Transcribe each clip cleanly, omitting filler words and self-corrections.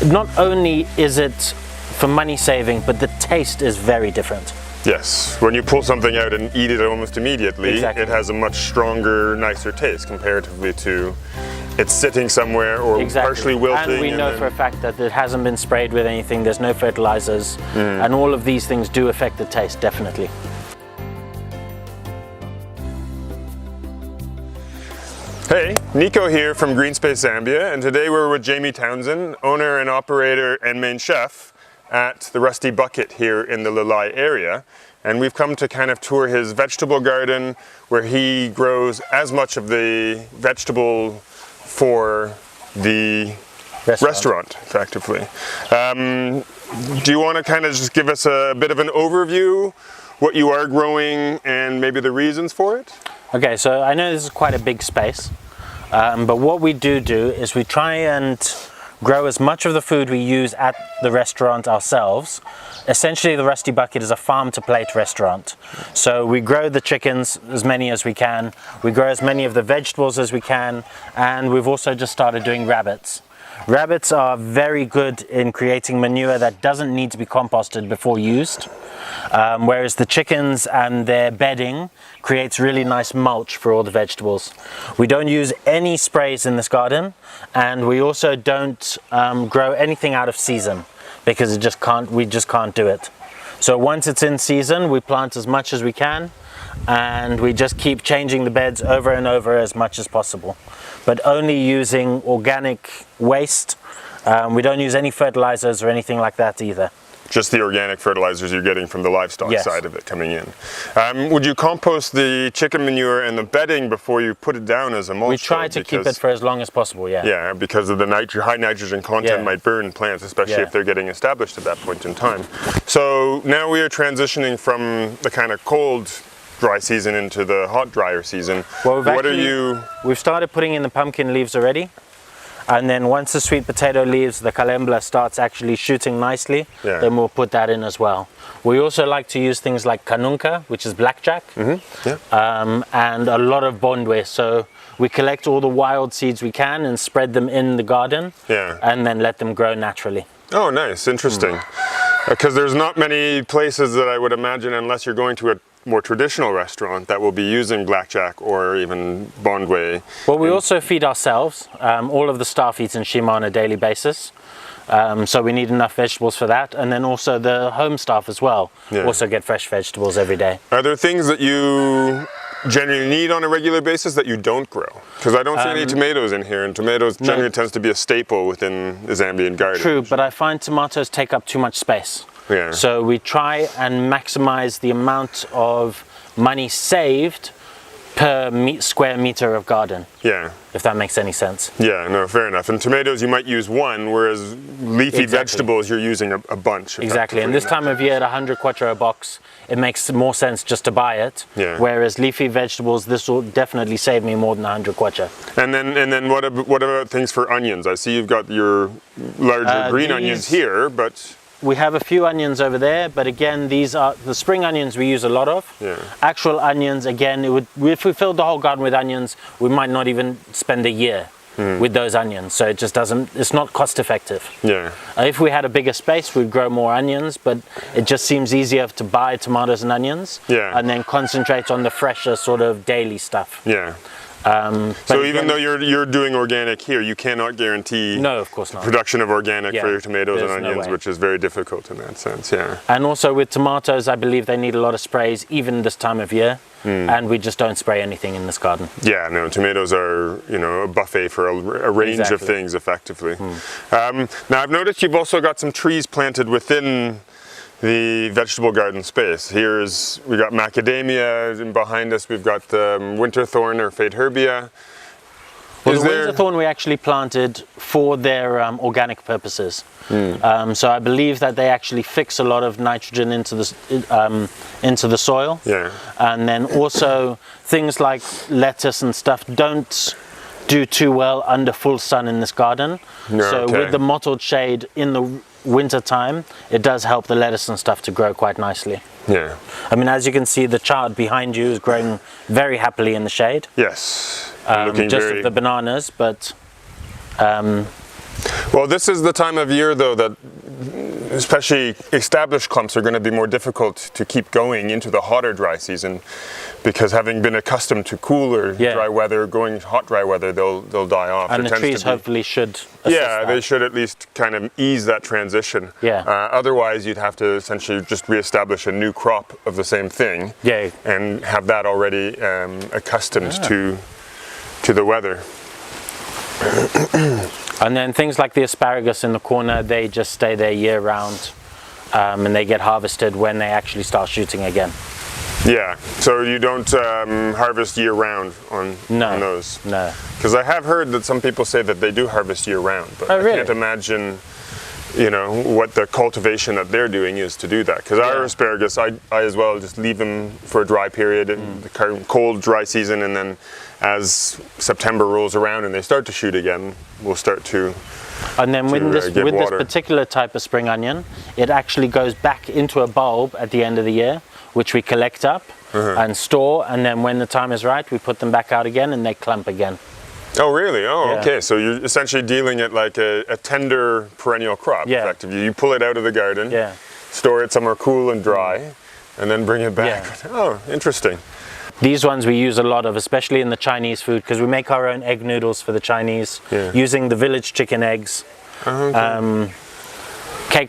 not only is it for money saving, but the taste is very different. Yes, when you pull something out and eat it almost immediately, Exactly. it has a much stronger, nicer taste comparatively to it's sitting somewhere or partially wilting. And we know for a fact that it hasn't been sprayed with anything, there's no fertilizers, and all of these things do affect the taste, definitely. Hey, Nico here from Greenspace Zambia, and today we're with Jamie Townsend, owner and operator and main chef at the Rusty Bucket here in the Lalai area. And we've come to kind of tour his vegetable garden where he grows as much of the vegetable for the restaurant effectively. Do you want to kind of just give us a bit of an overview, what you are growing and maybe the reasons for it? Okay, so I know this is quite a big space, but what we do is we try and grow as much of the food we use at the restaurant ourselves. Essentially, the Rusty Bucket is a farm-to-plate restaurant. So we grow the chickens, as many as we can, we grow as many of the vegetables as we can, and we've also just started doing rabbits. Rabbits are very good in creating manure that doesn't need to be composted before used, whereas the chickens and their bedding creates really nice mulch for all the vegetables. We don't use any sprays in this garden, and we also don't grow anything out of season because we just can't do it. So once it's in season, we plant as much as we can, and we just keep changing the beds over and over as much as possible, but only using organic waste. We don't use any fertilizers or anything like that either. Just the organic fertilizers you're getting from the livestock side of it coming in. Would you compost the chicken manure and the bedding before you put it down as a mulch? We try to keep it for as long as possible, yeah. Yeah, because of the high nitrogen content might burn plants, especially if they're getting established at that point in time. So now we are transitioning from the kind of cold dry season into the hot drier season. Well, we've started putting in the pumpkin leaves already. And then once the sweet potato leaves, the calembla starts actually shooting nicely, then we'll put that in as well. We also like to use things like kanunka, which is blackjack, and a lot of bondwe. So we collect all the wild seeds we can and spread them in the garden, and then let them grow naturally. Oh, nice, interesting. Because there's not many places that I would imagine, unless you're going to a more traditional restaurant, that will be using blackjack or even bondwe. Well, we also feed ourselves. All of the staff eats nshima on a daily basis. So we need enough vegetables for that. And then also the home staff as well also get fresh vegetables every day. Are there things that you generally need on a regular basis that you don't grow? Because I don't see any tomatoes in here, and tomatoes generally tends to be a staple within the Zambian garden. True, but I find tomatoes take up too much space. Yeah. So we try and maximize the amount of money saved per square meter of garden. Yeah. If that makes any sense. Yeah, no, fair enough. And tomatoes you might use one, whereas leafy vegetables you're using a bunch. Exactly, and this time of year at 100 quattro a box, it makes more sense just to buy it. Yeah. Whereas leafy vegetables, this will definitely save me more than 100 kwacha. And then what about things for onions? I see you've got your larger green onions here, but we have a few onions over there, but again, these are the spring onions we use a lot of. Yeah. Actual onions, again, if we filled the whole garden with onions, we might not even spend a year with those onions. So it just it's not cost effective. Yeah. If we had a bigger space, we'd grow more onions, but it just seems easier to buy tomatoes and onions and then concentrate on the fresher sort of daily stuff. Yeah. So even though you're doing organic here, you cannot guarantee of course not. Production of organic for your tomatoes and onions, which is very difficult in that sense. Yeah. And also with tomatoes, I believe they need a lot of sprays even this time of year, and we just don't spray anything in this garden. Yeah, no, tomatoes are a buffet for a range of things effectively. Now I've noticed you've also got some trees planted within the vegetable garden space. We got macadamia, and behind us we've got winter thorn or fadeherbia. Well, the winter thorn we actually planted for their organic purposes. So I believe that they actually fix a lot of nitrogen into the soil. Yeah. And then also things like lettuce and stuff don't do too well under full sun in this garden. So with the mottled shade in the winter time, it does help the lettuce and stuff to grow quite nicely. Yeah. I mean, as you can see, the chard behind you is growing very happily in the shade. Yes. Just of the bananas, but Well, this is the time of year, though, that especially established clumps are going to be more difficult to keep going into the hotter dry season, because having been accustomed to cooler dry weather, going hot dry weather, they'll die off. And the trees hopefully should assist that. They should at least kind of ease that transition. Otherwise, you'd have to essentially just reestablish a new crop of the same thing and have that already accustomed to the weather. And then things like the asparagus in the corner, they just stay there year round, and they get harvested when they actually start shooting again. Yeah, so you don't harvest year round on those? No. Because I have heard that some people say that they do harvest year round, but I can't imagine, you know, what the cultivation that they're doing is to do that. Because our asparagus, I as well just leave them for a dry period, in the cold dry season, and then as September rolls around and they start to shoot again, we'll start to And then with this particular type of spring onion, it actually goes back into a bulb at the end of the year, which we collect up and store, and then when the time is right, we put them back out again and they clump again. Oh, really? Oh, okay. So you're essentially dealing it like a tender perennial crop, effectively. You pull it out of the garden, store it somewhere cool and dry, and then bring it back. Oh, interesting. These ones we use a lot of, especially in the Chinese food, because we make our own egg noodles for the Chinese, using the village chicken eggs. Cake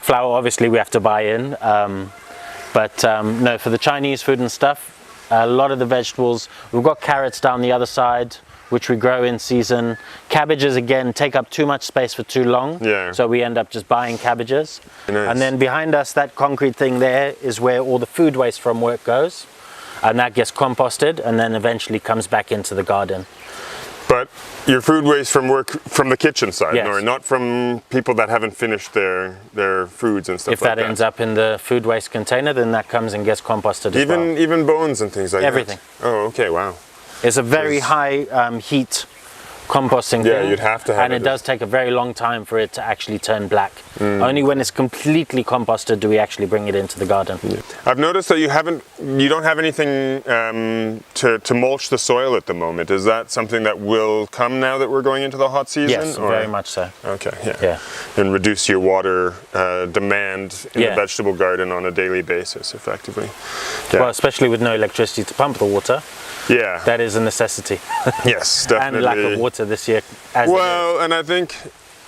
flour, obviously, we have to buy in. No, for the Chinese food and stuff, a lot of the vegetables, we've got carrots down the other side, which we grow in season. Cabbages, again, take up too much space for too long, so we end up just buying cabbages. Nice. And then behind us, that concrete thing there is where all the food waste from work goes, and that gets composted and then eventually comes back into the garden. But your food waste from work, from the kitchen side, or not from people that haven't finished their foods and stuff like that? If that ends up in the food waste container, then that comes and gets composted as well. Even bones and things like Everything. that? Oh, okay, wow. It's a very high heat composting thing. Yeah, you'd have to have and it does take a very long time for it to actually turn black. Only when it's completely composted do we actually bring it into the garden. I've noticed that you don't have anything to mulch the soil at the moment. Is that something that will come now that we're going into the hot season? Yes, very much so. Okay, and reduce your water demand in the vegetable garden on a daily basis, effectively. Well, especially with no electricity to pump the water. Yeah, that is a necessity. Yes, definitely. And lack of water this year. Well, and I think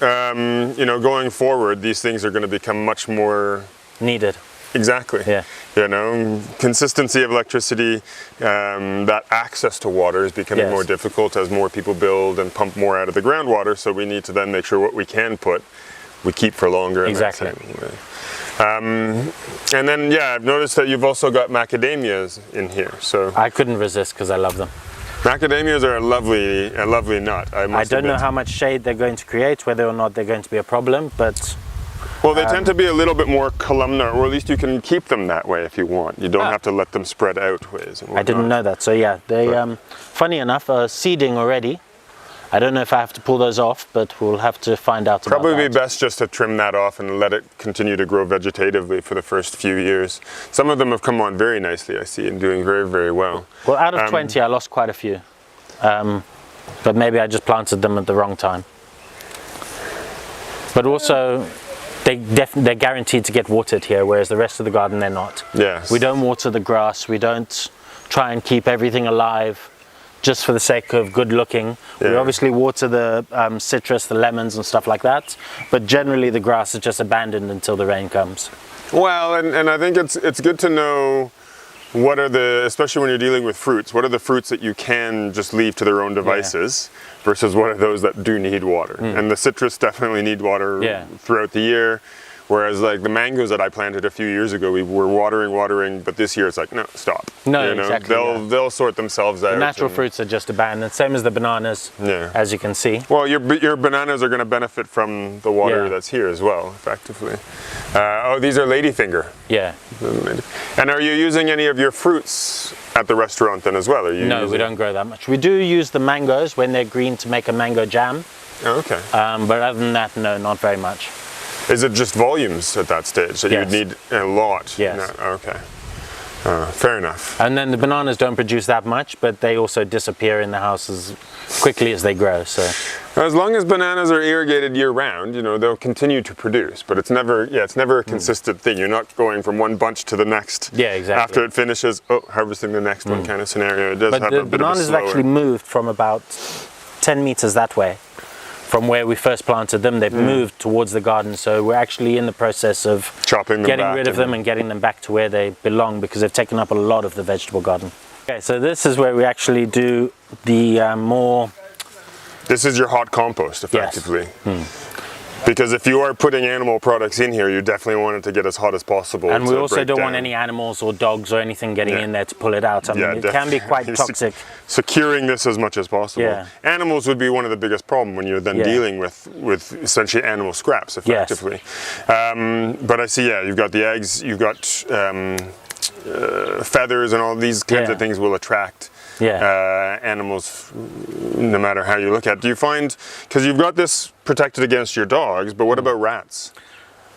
you know, going forward, these things are going to become much more needed. Exactly. Yeah. You know, consistency of electricity, that access to water is becoming more difficult as more people build and pump more out of the groundwater. So we need to then make sure what we can put, we keep for longer. Exactly. And then, I've noticed that you've also got macadamias in here. So I couldn't resist because I love them. Macadamias are a lovely nut. I don't know how much shade they're going to create, whether or not they're going to be a problem, but... Well, they tend to be a little bit more columnar, or at least you can keep them that way if you want. You don't have to let them spread out ways. I didn't know that. So they, funny enough, are seeding already. I don't know if I have to pull those off, but we'll have to find out about that. Probably be best just to trim that off and let it continue to grow vegetatively for the first few years. Some of them have come on very nicely, I see, and doing very, very well. Well, out of 20, I lost quite a few. But maybe I just planted them at the wrong time. But also, they're guaranteed to get watered here, whereas the rest of the garden, they're not. Yes. We don't water the grass. We don't try and keep everything alive just for the sake of good looking. We obviously water the citrus, the lemons and stuff like that, but generally the grass is just abandoned until the rain comes. Well, and I think it's good to know what are especially when you're dealing with fruits, what are the fruits that you can just leave to their own devices versus what are those that do need water. And the citrus definitely need water throughout the year. Whereas like the mangoes that I planted a few years ago, we were watering, but this year it's like, no, stop. No, you know? exactly. They'll sort themselves out. The natural fruits are just abandoned, same as the bananas, as you can see. Well, your bananas are going to benefit from the water that's here as well, effectively. Oh, these are ladyfinger. Yeah. And are you using any of your fruits at the restaurant then as well? No, we don't grow that much. We do use the mangoes when they're green to make a mango jam. Oh, okay. But other than that, no, not very much. Is it just volumes at that stage that you would need a lot? Yes. No, okay. Fair enough. And then the bananas don't produce that much, but they also disappear in the house as quickly as they grow. So As long as bananas are irrigated year round, you know, they'll continue to produce, but it's never a consistent thing. You're not going from one bunch to the next. Yeah, exactly. After it finishes, harvesting the next one kind of scenario. It does but have the a bit of a bananas have slower. actually moved from about 10 meters that way. From where we first planted them, they've moved towards the garden. So we're actually in the process of chopping them getting back rid of them and getting them back to where they belong, because they've taken up a lot of the vegetable garden. Okay, so this is where we actually do the more... This is your hot compost, effectively. Yes. Because if you are putting animal products in here, you definitely want it to get as hot as possible. And we to also break don't down. want any animals or dogs or anything getting in there to pull it out. I mean, it can definitely. be quite toxic. Securing this as much as possible. Yeah. Animals would be one of the biggest problems when you're then dealing with essentially animal scraps, effectively. But I see, you've got the eggs, you've got feathers, and all these kinds of things will attract animals, no matter how you look at it. Do you find, because you've got this protected against your dogs, but what about rats?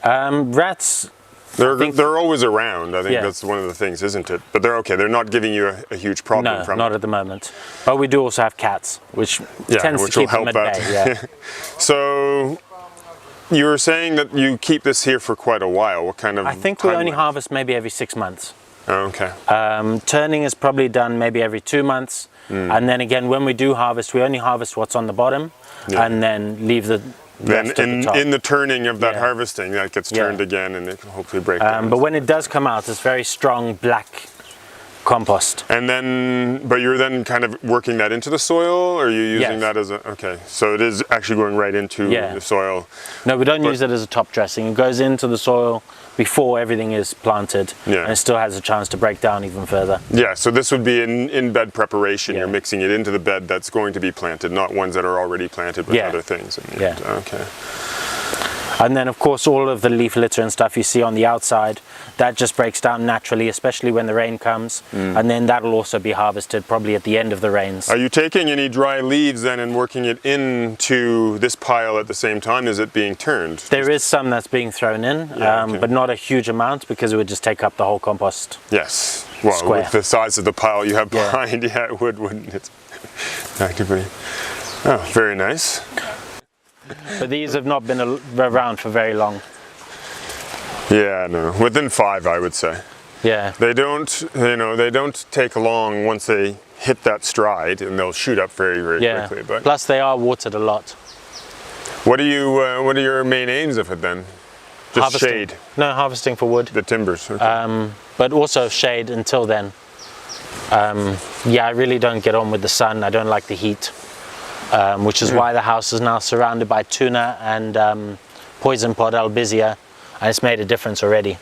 Rats, they're always around. I think that's one of the things, isn't it? But they're okay. They're not giving you a huge problem from not it. at the moment. But we do also have cats, which tends to keep them at bay. Yeah. So you were saying that you keep this here for quite a while. What kind of I think we only timeline? harvest maybe every 6 months. Oh, okay. Turning is probably done maybe every 2 months. And then again, when we do harvest, we only harvest what's on the bottom and then leave the Then rest at the top. in the turning of that harvesting, that gets turned again, and it can hopefully break down. But when it does come out, it's very strong black compost. And then, but you're then kind of working that into the soil, or are you using that as a, okay, so it is actually going right into the soil. No, we don't use it as a top dressing. It goes into the soil before everything is planted, and it still has a chance to break down even further. Yeah, so this would be in bed preparation. You're mixing it into the bed that's going to be planted, not ones that are already planted with other things. Okay. And then of course all of the leaf litter and stuff you see on the outside, that just breaks down naturally, especially when the rain comes. And then that'll also be harvested probably at the end of the rains. Are you taking any dry leaves then and working it into this pile at the same time? Is it being turned? There is some that's being thrown in, but not a huge amount, because it would just take up the whole compost. Yes. Well, square. with the size of the pile you have behind, it would, wouldn't it? Actively. Oh, very nice. But these have not been around for very long. Yeah, no. Within 5, I would say. Yeah. They don't, they don't take long once they hit that stride, and they'll shoot up very, very quickly. But plus they are watered a lot. what are your main aims of it then? Just Harvesting. shade? No, harvesting for wood. The timbers. Okay. But also shade until then. I really don't get on with the sun. I don't like the heat, which is why the house is now surrounded by tuna and poison pod albizia, and it's made a difference already.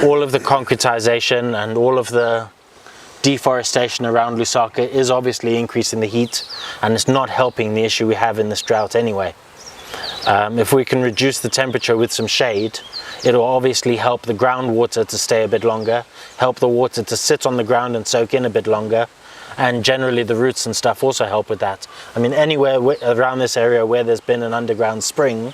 All of the concretization and all of the deforestation around Lusaka is obviously increasing the heat, and it's not helping the issue we have in this drought anyway. If we can reduce the temperature with some shade, it'll obviously help the groundwater to stay a bit longer, help the water to sit on the ground and soak in a bit longer, and generally the roots and stuff also help with that. I mean, anywhere around this area where there's been an underground spring,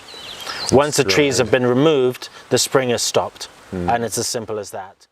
once the trees have been removed, the spring has stopped, and it's as simple as that.